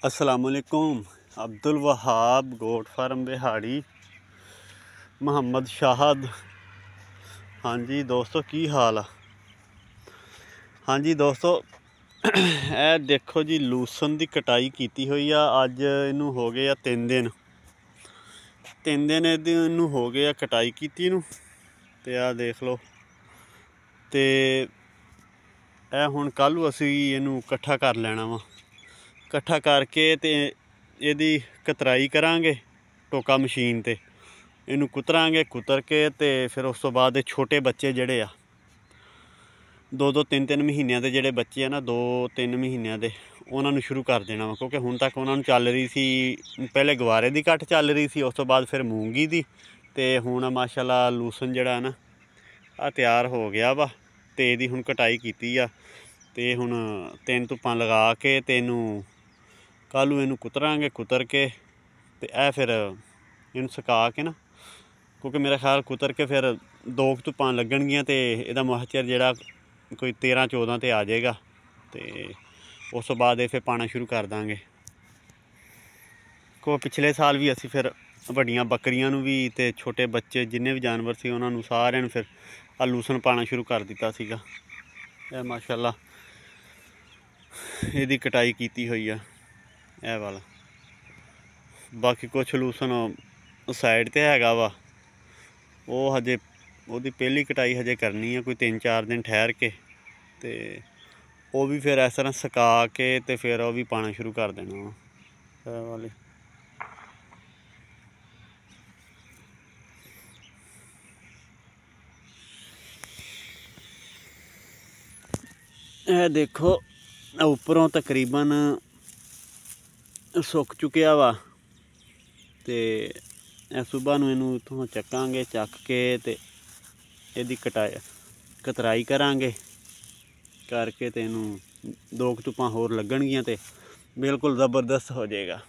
अस्सलामुअलैकुम। Abdul Wahab goat farm बिहाड़ी मुहम्मद शाहद। हाँ जी दोस्तों की हाल आ। हाँ जी दोस्तों ए देखो जी लूसन की कटाई की हुई आ। अज इनू हो गए आ 3 दिन इनू हो गए आ कटाई की नू। ते आ देख लो ते ए हुण कल असी इनू इकट्ठा कर लेना वा। इकट्ठा करके ते ਇਹਦੀ कतराई करांगे टोका मशीन ते इनू कुतरांगे। कुतर के ते फिर उस तो बाद छोटे बच्चे जड़े आ 2-3 महीनों के जोड़े बच्चे आ ना 2-3 महीनों के उन्होंने शुरू कर देना वा। क्योंकि हुण तक उन्होंने चल रही सी पहले गवारे की कट चल रही सी, उस तो बाद फिर मूंगी की ते हुण माशाअल्लाह लूसन जड़ा ना आ तैयार हो गया वा। ते इहदी हुण कटाई कीती आ ते हुण 3 धुप्पां लगा के ते इनू कल इनू कुतरांगे। कुतर के ते ए फिर इन सुका के ना, क्योंकि मेरा ख्याल कुतर के फिर 2 धुप्पां लगणगियां ते इहदा मॉइस्चर जिहड़ा कोई 13-14 ते आ जाएगा। ते उस तो बाद फिर पाना शुरू कर देंगे। को पिछले साल भी असी फिर वड्डियां बकरियां नू भी ते छोटे बच्चे जिन्ने भी जानवर सी उन्हां नू सारिआं नू फिर लूसन पाना शुरू कर दिता सीगा। माशाअल्लाह इहदी कटाई की हुई आ ए वाला। बाकी कुछ लूसन साइड ते हैगा वा, वो हजे उसकी पहली कटाई हजे करनी है कोई 3-4 दिन ठहर के। ते वो भी फिर इस तरह सुका के ते फिर वो भी पाना शुरू कर देना वा वाले। ए देखो उपरों तकरीबन सुक चुकिया वा। ते सुबह नू इनू इत्थों चकांगे, चक के ते इहदी कतराई करांगे करके ते इनू 2 धुप्पां होर लगणगियां ते बिल्कुल ज़बरदस्त हो जाएगा।